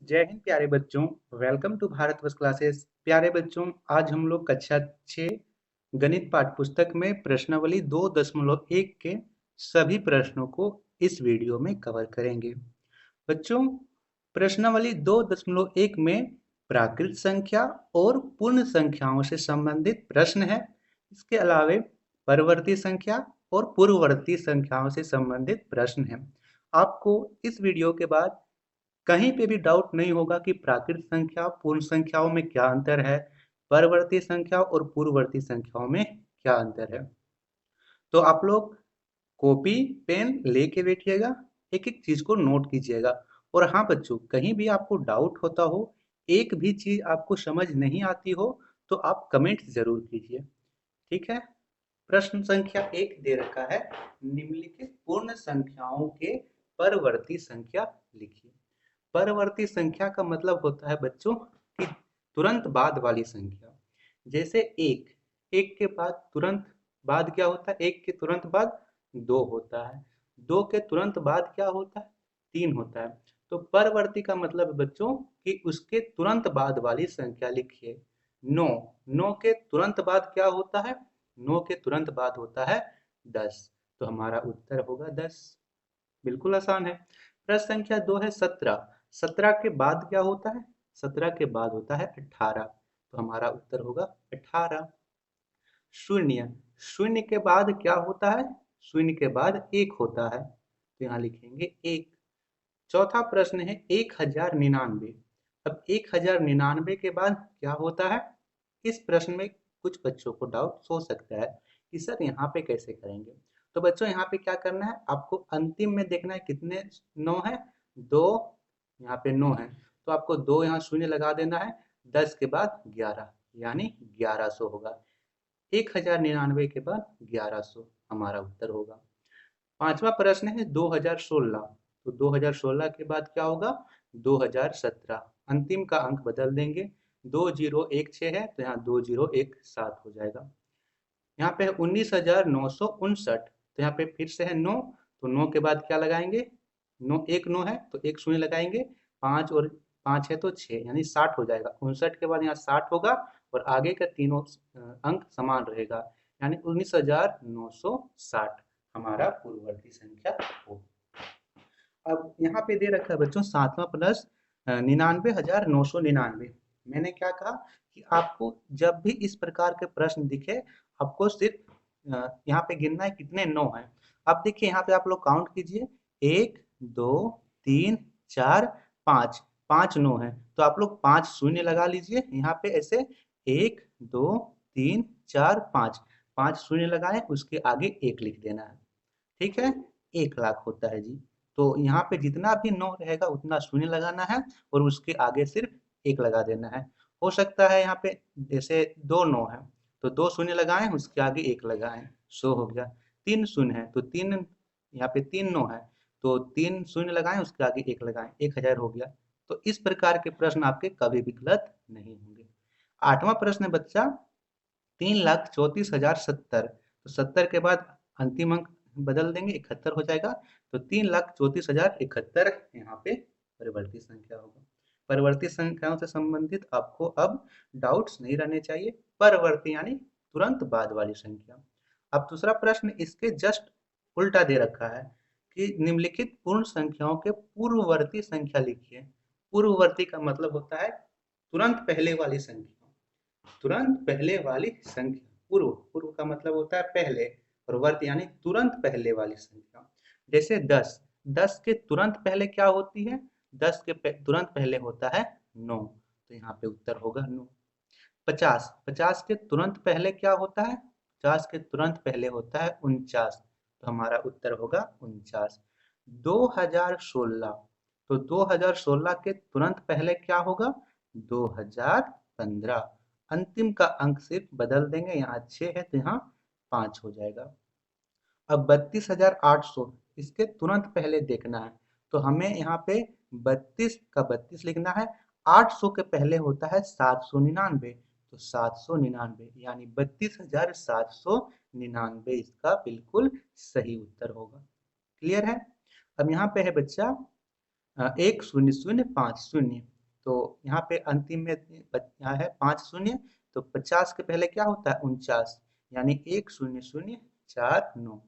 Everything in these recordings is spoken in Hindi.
जय हिंद प्यारे बच्चों। वेलकम टू भारत बस क्लासेस। प्यारे बच्चों, आज हम लोग कक्षा 6 गणित पाठ्य पुस्तक में प्रश्नावली 2.1 के सभी प्रश्नों को इस वीडियो में कवर करेंगे। बच्चों, प्रश्नावली 2.1 में प्राकृत संख्या और पूर्ण संख्याओं से संबंधित प्रश्न है। इसके अलावे परवर्ती संख्या और पूर्ववर्ती संख्याओं से संबंधित प्रश्न है। आपको इस वीडियो के बाद कहीं पे भी डाउट नहीं होगा कि प्राकृत संख्या पूर्ण संख्याओं में क्या अंतर है, परवर्ती संख्या और पूर्ववर्ती संख्याओं में क्या अंतर है। तो आप लोग कॉपी पेन लेके बैठिएगा, एक एक चीज को नोट कीजिएगा। और हाँ बच्चों, कहीं भी आपको डाउट होता हो, एक भी चीज आपको समझ नहीं आती हो, तो आप कमेंट जरूर कीजिए। ठीक है। प्रश्न संख्या 1 दे रखा है, निम्नलिखित पूर्ण संख्याओं के परवर्ती संख्या लिखिए। परवर्ती संख्या का मतलब होता है बच्चों कि तुरंत बाद वाली संख्या। जैसे एक, एक के बाद तुरंत बाद क्या होता है? एक के तुरंत बाद दो होता है, दो के तुरंत बाद क्या होता है? तीन होता है। तो परवर्ती का मतलब बच्चों कि उसके तुरंत बाद वाली संख्या लिखिए। नौ, नौ के तुरंत बाद क्या होता है? नौ के तुरंत बाद होता है 10। तो हमारा उत्तर होगा 10। बिल्कुल आसान है। प्रश्न संख्या 2 है 17। 17 के बाद क्या होता है? 17 के बाद होता है 18। तो हमारा उत्तर होगा 18। शून्य, शून्य के बाद क्या होता है? शून्य के बाद एक होता है, तो यहाँ लिखेंगे एक। चौथा प्रश्न है 1099। अब 1099 के बाद क्या होता है? इस प्रश्न में कुछ बच्चों को डाउट हो सकता है कि सर यहाँ पे कैसे करेंगे। तो बच्चों यहाँ पे क्या करना है, आपको अंतिम में देखना है कितने नौ है, दो, यहाँ पे नौ है, तो आपको दो यहाँ शून्य लगा देना है। 10 के बाद 11 यानी 1100 होगा। 1099 के बाद 1100 हमारा उत्तर होगा। पांचवा प्रश्न है 2016। तो 2016 के बाद क्या होगा? 2017। अंतिम का अंक बदल देंगे, 2016 है तो यहाँ 2017 हो जाएगा। यहाँ पे है 19,959, तो यहाँ पे फिर से है 9, तो 9 के बाद क्या लगाएंगे? 9, एक 9 है तो एक शून्य लगाएंगे, 5 और 5 है तो 6 यानी 60 हो जाएगा। 59 के बाद यहाँ 60 होगा और आगे का तीनों अंक समान रहेगा, यानी 19,960 हमारा पूर्ववर्ती संख्या हो। अब यहाँ पे दे रखा है बच्चों सातवां प्रश्न 99,999। मैंने क्या कहा कि आपको जब भी इस प्रकार के प्रश्न दिखे, आपको सिर्फ यहाँ पे गिनना है कितने नौ है। अब देखिए यहाँ पे आप लोग काउंट कीजिए, एक, दो, तीन, चार, पाँच, पाँच नौ है, तो आप लोग पाँच शून्य लगा लीजिए यहाँ पे ऐसे। एक, दो, तीन, चार, पाँच, पाँच शून्य लगाए, उसके आगे एक लिख देना है। ठीक है। 1 लाख होता है जी। तो यहाँ पे जितना भी नौ रहेगा उतना शून्य लगाना है और उसके आगे सिर्फ एक लगा देना है। हो सकता है यहाँ पे जैसे दो नौ है तो दो शून्य लगाएं, उसके आगे एक लगाएं, 100 हो गया। तीन शून्य है तो तीन, यहाँ पे तीन नौ है तो तीन शून्य लगाएं, उसके आगे एक लगाएं, 1000 हो गया। तो इस प्रकार के प्रश्न आपके कभी भी गलत नहीं होंगे। आठवां प्रश्न है बच्चा 3,34,070। तो 70 के बाद अंतिम अंक बदल देंगे, 71 हो जाएगा। तो 3,34,071 यहाँ पे परिवर्ती संख्या होगा। परिवर्ती संख्याओं से संबंधित आपको अब डाउट्स नहीं रहने चाहिए। परवर्ती यानी तुरंत बाद वाली संख्या। अब दूसरा प्रश्न इसके जस्ट उल्टा दे रखा है कि निम्नलिखित पूर्ण संख्याओं के पूर्ववर्ती संख्या लिखिए। पूर्ववर्ती का मतलब होता है तुरंत पहले वाली संख्या। तुरंत पहले वाली संख्या, पूर्व, पूर्व का मतलब होता है पहले, और वर्त यानी तुरंत पहले वाली संख्या। जैसे 10, 10 के तुरंत पहले क्या होती है? 10 के तुरंत पहले होता है 9, तो यहाँ पे उत्तर होगा 9। 50, 50 के तुरंत पहले क्या होता है? 50 के तुरंत पहले होता है 49, तो हमारा उत्तर होगा 49। 2016, तो 2016 के तुरंत पहले क्या होगा? 2015। अंतिम का अंक सिर्फ बदल देंगे, यहाँ 6 है तो यहाँ 5 हो जाएगा। अब 32,800, इसके तुरंत पहले देखना है, तो हमें यहाँ पे 32 का 32 लिखना है। 800 के पहले होता है 799, तो 799 यानी 32,799 इसका बिल्कुल सही उत्तर होगा। क्लियर है। अब यहाँ पे है बच्चा 1005 शून्य। तो यहाँ पे अंतिम में यहाँ है 5 शून्य, तो 50 के पहले क्या होता है 49, यानी 10049,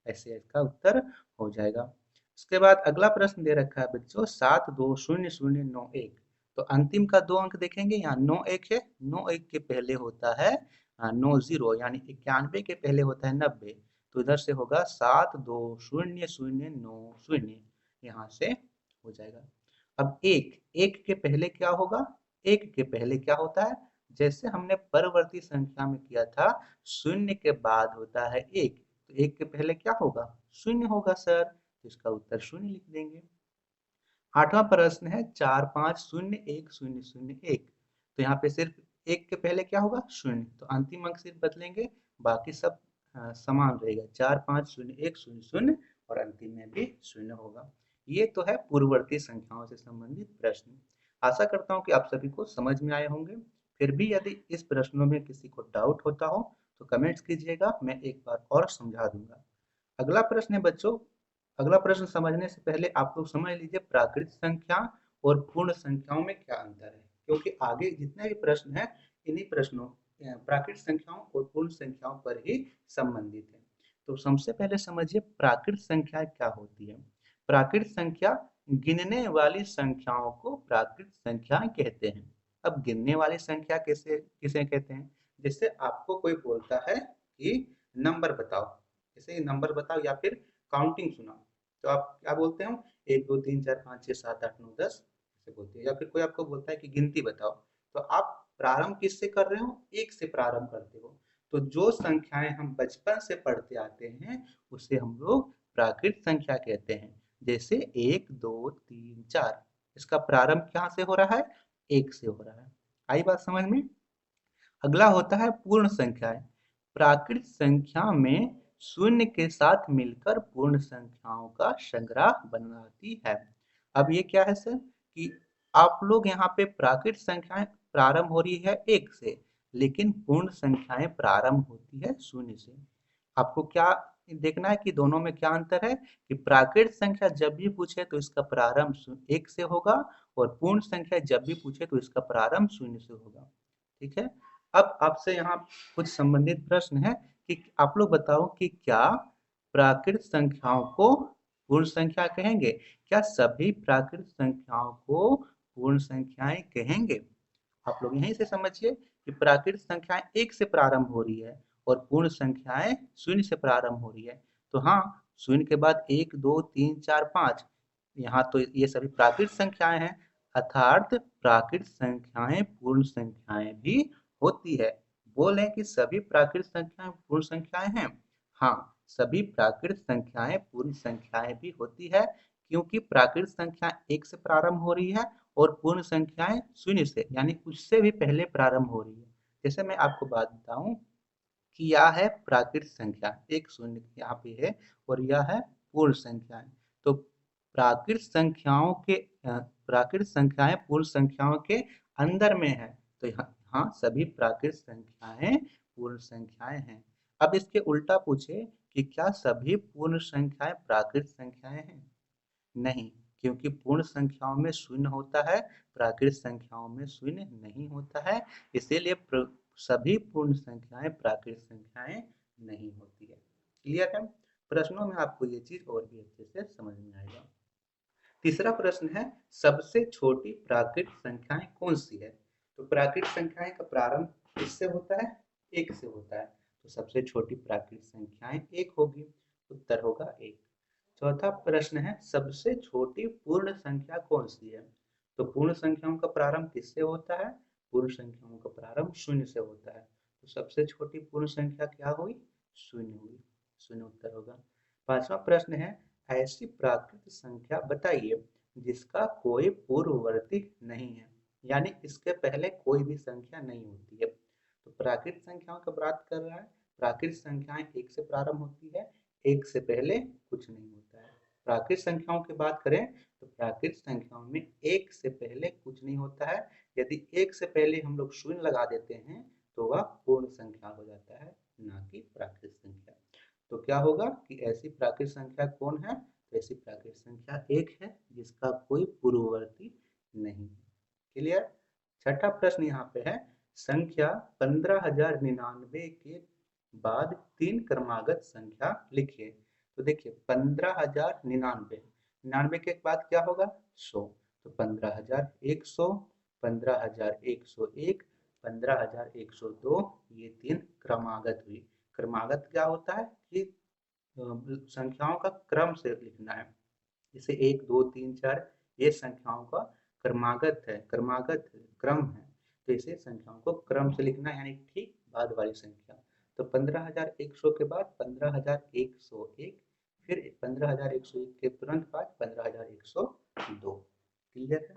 ऐसे इसका उत्तर हो जाएगा। उसके बाद अगला प्रश्न दे रखा है बच्चों 720091, तो अंतिम का 2 अंक देखेंगे, यहाँ 91 है, 91 के पहले होता है 90, यानी 91 के पहले होता है 90, तो इधर से होगा 720090, यहाँ से हो जाएगा। अब एक के पहले क्या होगा, एक के पहले क्या होता है, जैसे हमने परवर्ती संख्या में किया था, शून्य के बाद होता है एक, तो एक के पहले क्या होगा, शून्य होगा सर, तो इसका उत्तर शून्य लिख देंगे। आठवां प्रश्न है 450101, तो यहाँ पे सिर्फ एक के पहले क्या होगा शून्य, तो अंतिम अंक सिर्फ बदलेंगे, बाकी सब समान रहेगा, 450100 और अंतिम में भी शून्य होगा। ये तो है पूर्ववर्ती संख्याओं से संबंधित प्रश्न। आशा करता हूँ कि आप सभी को समझ में आए होंगे। फिर भी यदि इस प्रश्नों में किसी को डाउट होता हो तो कमेंट्स कीजिएगा, मैं एक बार और समझा दूंगा। अगला प्रश्न है बच्चों, अगला प्रश्न समझने से पहले आप लोग समझ लीजिए प्राकृत संख्या और पूर्ण संख्याओं में क्या अंतर है, क्योंकि आगे जितने भी प्रश्न हैं इन्हीं प्रश्नों प्राकृत संख्याओं और पूर्ण संख्याओं पर ही संबंधित है। तो सबसे पहले समझिए प्राकृत संख्या क्या होती है। प्राकृत संख्या गिनने वाली संख्याओं को प्राकृत संख्या कहते हैं। अब गिनने वाली संख्या कैसे किसे कहते हैं, जैसे आपको कोई बोलता है कि नंबर बताओ, जैसे नंबर बताओ या फिर काउंटिंग सुनाओ, तो आप क्या बोलते हो, 1 2 3 4 5 6 7 8 9 10 ऐसे बोलते हैं। या फिर कोई आपको बोलता है कि गिनती बताओ, तो आप प्रारंभ किससे कर रहे हो, एक से प्रारंभ करते हो। तो जो संख्याएं हम बचपन से पढ़ते आते हैं उसे हम लोग प्राकृत संख्या कहते हैं। जैसे 1 2 3 4, इसका प्रारंभ कहाँ से हो रहा है, एक से हो रहा है। आई बात समझ में। अगला होता है पूर्ण संख्याएं। प्राकृत संख्या में शून्य के साथ मिलकर पूर्ण संख्याओं का संग्रह बनाती है। अब ये क्या है सर कि आप लोग यहाँ पे प्राकृत संख्याएं प्रारंभ हो रही है एक से, लेकिन पूर्ण संख्याएं प्रारंभ होती है शून्य से। आपको क्या देखना है कि दोनों में क्या अंतर है, कि प्राकृत संख्या जब भी पूछे तो इसका प्रारंभ एक से होगा, और पूर्ण संख्या जब भी पूछे तो इसका प्रारंभ शून्य से होगा। ठीक है। अब आपसे यहाँ कुछ संबंधित प्रश्न है कि आप लोग बताओ कि क्या प्राकृत संख्याओं को पूर्ण संख्या कहेंगे, क्या सभी प्राकृत संख्याओं को पूर्ण संख्याएं कहेंगे। आप लोग यहीं से समझिए कि प्राकृत संख्याएं एक से प्रारंभ हो रही है और पूर्ण संख्याएं शून्य से प्रारंभ हो रही है। तो हाँ, शून्य के बाद 1 2 3 4 5, यहाँ तो ये सभी प्राकृत संख्याएं हैं, अर्थात प्राकृत संख्याएं पूर्ण संख्याएं भी होती है। बोले कि सभी प्राकृत संख्याएं पूर्ण संख्याएं हैं। हाँ, सभी प्राकृत संख्याएं पूर्ण संख्याएं भी होती है, क्योंकि प्राकृत संख्या एक से प्रारंभ हो रही है और पूर्ण संख्याएं शून्य से, यानी उससे भी पहले प्रारंभ हो रही है। जैसे मैं आपको बात बताऊं कि यह है प्राकृत संख्या, एक शून्य यहाँ पे है, और यह है पूर्ण संख्याएं। तो प्राकृत संख्याओं के प्राकृत संख्याएं पूर्ण संख्याओं के अंदर में है, तो यहाँ सभी प्राकृत संख्याएं पूर्ण संख्याएं हैं। अब इसके उल्टा पूछे कि क्या सभी पूर्ण संख्याएं प्राकृत संख्याएं हैं, नहीं, क्योंकि पूर्ण संख्याओं में शून्य होता है, प्राकृत संख्याओं में शून्य नहीं होता है, इसीलिए सभी पूर्ण संख्याएं प्राकृत संख्याएं नहीं होती है। क्लियर है। प्रश्नों में आपको ये चीज और भी अच्छे से समझ में आएगा। तीसरा प्रश्न है सबसे छोटी प्राकृत संख्याएं कौन सी है। तो प्राकृत संख्याएं का प्रारंभ किससे होता है, एक से होता है, तो सबसे छोटी प्राकृत संख्याएं एक होगी, उत्तर होगा एक। चौथा प्रश्न है सबसे छोटी पूर्ण संख्या कौन सी है। तो पूर्ण संख्याओं का प्रारंभ किससे होता है, पूर्ण संख्याओं का प्रारंभ शून्य से होता है, तो सबसे छोटी पूर्ण संख्या क्या हुई, शून्य हुई, शून्य उत्तर होगा। पांचवा प्रश्न है ऐसी प्राकृत संख्या बताइए जिसका कोई पूर्ववर्ती नहीं है, यानी इसके पहले कोई भी संख्या नहीं होती है। तो प्राकृत संख्याओं का बात कर रहा है, प्राकृत संख्याएं एक से प्रारंभ होती है, एक से पहले कुछ नहीं होता है। प्राकृत संख्याओं की बात करें तो प्राकृत संख्याओं में एक से पहले कुछ नहीं होता है, यदि एक से पहले हम लोग शून्य लगा देते हैं तो वह पूर्ण संख्या हो जाता है, ना कि प्राकृत संख्या। तो क्या होगा कि ऐसी प्राकृत संख्या कौन है, तो ऐसी प्राकृत संख्या एक है जिसका कोई पूर्ववर्ती नहीं है। क्लियर। छठा प्रश्न यहाँ पे है, संख्या 15,099 के बाद 3 क्रमागत संख्या लिखिए। तो देखिए 15,099, 99 के बाद क्या होगा 100, तो 15,100, 15,101, 15,102, ये 3 क्रमागत हुई। क्रमागत क्या होता है कि संख्याओं का क्रम से लिखना है, जैसे 1 2 3 4 ये संख्याओं का क्रमागत है, क्रमागत क्रम है, तो इसे संख्याओं को क्रम से लिखना है, यानी ठीक बाद वाली संख्या। तो 15,100 के बाद 15,101, फिर 15,101 के तुरंत बाद 15,102। क्लियर है।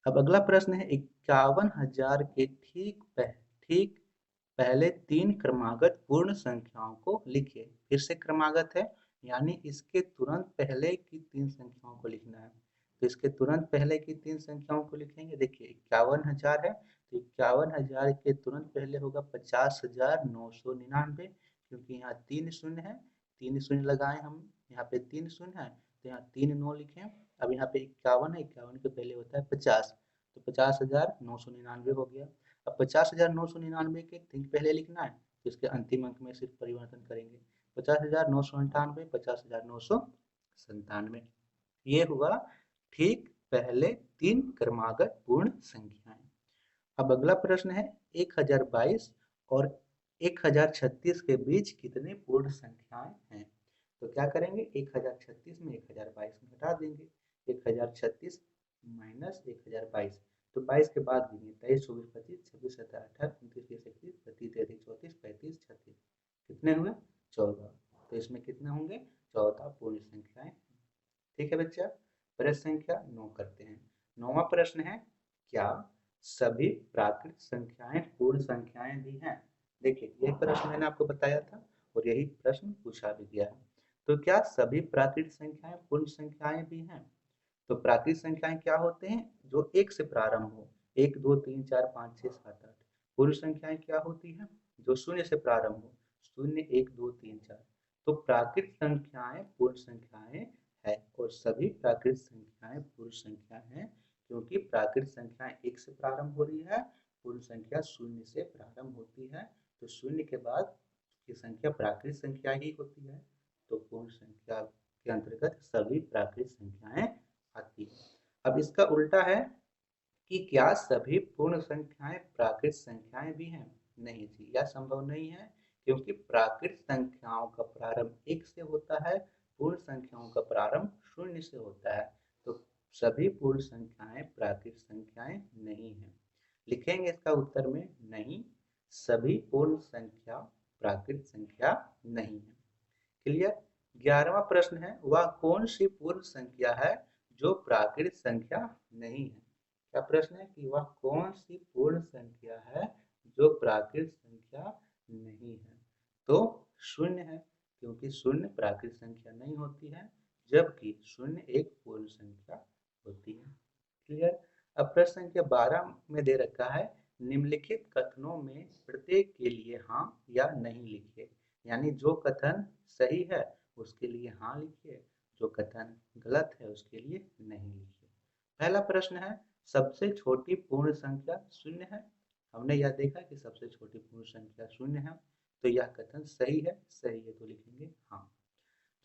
अब अगला प्रश्न है, 51,000 के ठीक पहले 3 क्रमागत पूर्ण संख्याओं को लिखिए। फिर से क्रमागत है, यानी इसके तुरंत पहले की 3 संख्याओं को लिखना है। तो इसके तुरंत पहले की 3 संख्याओं को लिखेंगे। देखिए 51,000 है, तो 51,000 के तुरंत पहले होगा 50,999, क्योंकि यहाँ 3 शून्य है, 3 शून्य लगाए हम, यहाँ पे 3 शून्य है, तो यहाँ 3 9 लिखे। अब यहाँ पे 51 है, 51 के पहले होता है 50, तो 50,999 हो गया। अब 50,999 के ठीक पहले लिखना है, तो इसके अंतिम अंक में सिर्फ परिवर्तन करेंगे, 50,998, 50,997, ये हुआ ठीक पहले 3 क्रमागत पूर्ण संख्याएं। अब अगला प्रश्न है, 1022 और 1036 के बीच कितने पूर्ण संख्याएं हैं। तो क्या करेंगे, 1036 में 1022 में घटा देंगे, 1036 माइनस 1022, तो 22 के बाद गिनिए, 23 24 25 26 27 28 29 30 31 32 33 34 35 36, कितने हुए 14। तो इसमें कितने होंगे 14 पूर्ण संख्याएं। ठीक है बच्चा। प्रश्न संख्या 9 करते हैं। 9वां प्रश्न है, क्या सभी प्राकृत संख्याएं पूर्ण संख्याएं भी हैं। देखिए यह प्रश्न मैंने आपको बताया था और यही प्रश्न पूछा भी गया है। तो क्या सभी प्राकृत संख्याएं पूर्ण संख्याएं भी हैं। तो प्राकृत संख्याएं क्या होते हैं, जो 1 से प्रारंभ हो, 1 2 3 4 5 6 7 8। पूर्ण संख्याएं क्या होती है, जो 0 से प्रारंभ हो, 0 1 2 3 4। तो प्राकृत संख्याएं पूर्ण संख्याएं है और सभी प्राकृत संख्याएं पूर्ण संख्या हैं, क्योंकि प्राकृत संख्याएं 1 से प्रारंभ हो रही है, पूर्ण संख्या 0 से प्रारंभ होती है, तो 0 के बाद की संख्या प्राकृत संख्या ही होती है, तो पूर्ण संख्या के अंतर्गत सभी प्राकृत संख्याएं आती है। अब इसका उल्टा है कि क्या सभी पूर्ण संख्याएं प्राकृत संख्याएं भी हैं। नहीं जी, यह संभव नहीं है, क्योंकि प्राकृत संख्याओं का प्रारंभ 1 से होता है, पूर्ण संख्याओं का प्रारंभ 0 से होता है, तो सभी पूर्ण संख्याएं प्राकृत संख्याएं नहीं है। लिखेंगे इसका उत्तर में, नहीं सभी पूर्ण संख्या प्राकृत संख्या नहीं है। क्लियर। 11वां प्रश्न है, वह कौन सी पूर्ण संख्या है जो प्राकृत संख्या नहीं है। क्या प्रश्न है कि वह कौन सी पूर्ण संख्या है जो प्राकृत संख्या नहीं है। तो 0 है, क्योंकि 0 प्राकृत संख्या नहीं होती है, जबकि 0 एक पूर्ण संख्या होती है। क्लियर। अब प्रश्न संख्या 12 में दे रखा है, निम्नलिखित कथनों में प्रत्येक के लिए हाँ या नहीं लिखिए। यानी जो कथन सही है उसके लिए हाँ लिखिए, जो कथन गलत है उसके लिए नहीं लिखिए। पहला प्रश्न है, सबसे छोटी पूर्ण संख्या 0 है। हमने यह देखा कि सबसे छोटी पूर्ण संख्या 0 है, तो यह कथन सही है, सही है तो लिखेंगे हाँ।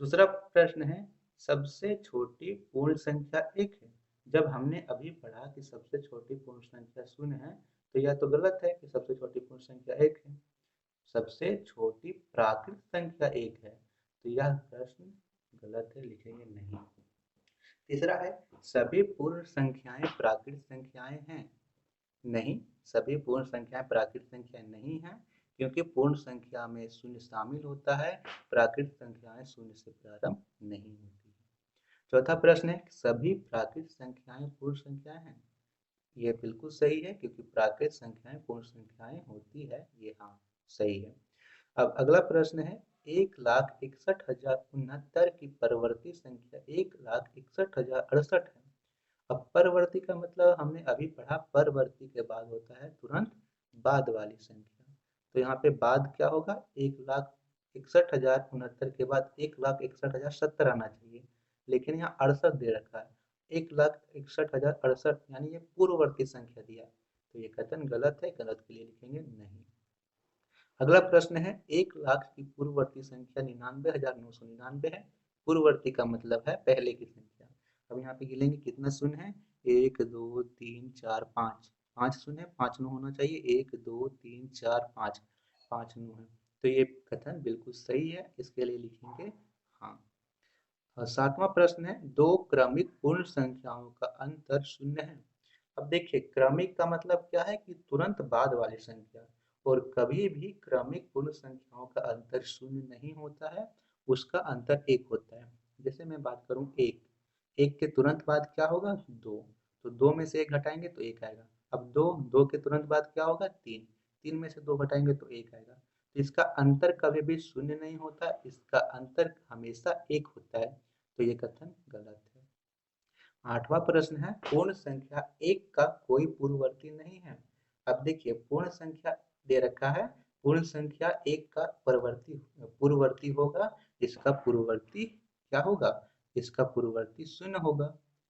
दूसरा प्रश्न है, सबसे छोटी पूर्ण संख्या 1 है। जब हमने अभी पढ़ा कि सबसे छोटी पूर्ण संख्या 0 है, तो यह तो गलत है कि सबसे छोटी पूर्ण संख्या 1 है। सबसे छोटी प्राकृत संख्या 1 है, तो यह प्रश्न गलत है, लिखेंगे नहीं। तीसरा है, सभी पूर्ण संख्याएं प्राकृत संख्याएं हैं। नहीं, सभी पूर्ण संख्याएं प्राकृत संख्याएं नहीं है, क्योंकि पूर्ण संख्या में 0 शामिल होता है, प्राकृत संख्याएं 0 से प्रारंभ नहीं होती है। चौथा प्रश्न है, सभी प्राकृत संख्याएं पूर्ण संख्याएं हैं। यह बिल्कुल सही है, क्योंकि प्राकृत संख्याएं पूर्ण संख्याएं होती है, ये हाँ सही है। अब अगला प्रश्न है, 1,61,069 की परवर्ती संख्या 1,61,068 है। अब परवर्ती का मतलब हमने अभी पढ़ा, परवर्ती के बाद होता है तुरंत बाद वाली संख्या, तो यहाँ पे बाद क्या होगा, 1,61,069 के बाद 1,61,070 आना चाहिए, लेकिन यहाँ 68 दे रखा है, 1,61,068 यानी ये पूर्ववर्ती संख्या दिया है, तो ये कथन गलत है, गलत के लिए लिखेंगे नहीं। अगला प्रश्न है 1,00,000 की पूर्ववर्ती संख्या 99,999 है। पूर्ववर्ती का मतलब है पहले की संख्या। अब यहाँ पे गिनेंगे कितना शून्य है, 1 2 3 4 5, 5 शून्य है, 5 नो होना चाहिए, 1 2 3 4 5, 5 नो है, तो ये कथन बिल्कुल सही है, इसके लिए लिखेंगे हाँ। और सातवां प्रश्न है दो क्रमिक पूर्ण संख्याओं का अंतर शून्य है। अब देखिए क्रमिक का मतलब क्या है कि तुरंत बाद वाली संख्या, और कभी भी क्रमिक पूर्ण संख्याओं का अंतर शून्य नहीं होता है, उसका अंतर एक होता है। जैसे मैं बात करूं एक, एक के तुरंत बाद क्या होगा दो, तो दो में से एक घटाएंगे तो एक आएगा। अब दो, दो के तुरंत बाद क्या होगा तीन, तीन में से दो घटाएंगे तो एक आएगा। तो इसका अंतर कभी भी शून्य नहीं होता, इसका अंतर हमेशा एक होता है, तो ये कथन गलत है। आठवां प्रश्न है पूर्ण संख्या एक का कोई पूर्ववर्ती नहीं है। अब देखिए पूर्ण संख्या दे रखा है, पूर्ण संख्या एक का परवर्ती पूर्ववर्ती होगा, इसका पूर्ववर्ती क्या होगा, इसका पूर्ववर्ती शून्य होगा,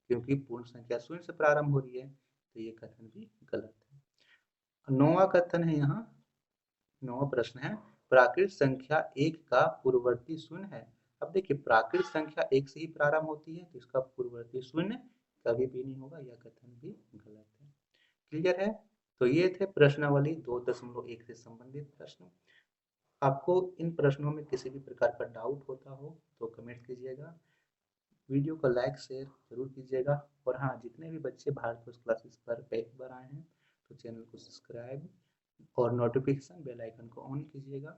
क्योंकि पूर्ण संख्या शून्य से प्रारंभ हो रही है, तो ये कथन भी गलत है। नौवां कथन है यहाँ, नौवां प्रश्न है प्राकृत संख्या एक का पूर्ववर्ती शून्य है। अब देखिए प्राकृत संख्या एक से ही प्रारंभ होती है, तो इसका पूर्ववर्ती शून्य कभी भी नहीं होगा, यह कथन भी गलत है। क्लियर है? तो ये थे प्रश्नावली 2.1 से संबंधित प्रश्न। आपको इन प्रश्नों में किसी भी प्रकार का डाउट होता हो तो कमेंट कीजिएगा, वीडियो को लाइक शेयर जरूर कीजिएगा, और हाँ जितने भी बच्चे भारत वर्ष क्लासेस पर पहली बार आए हैं तो चैनल को सब्सक्राइब और नोटिफिकेशन बेल आइकन को ऑन कीजिएगा,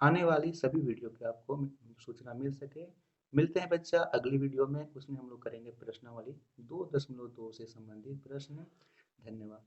आने वाली सभी वीडियो की आपको सूचना मिल सके। मिलते हैं बच्चा अगली वीडियो में, उसमें हम लोग करेंगे प्रश्नावली 2.2 से संबंधित प्रश्न। धन्यवाद।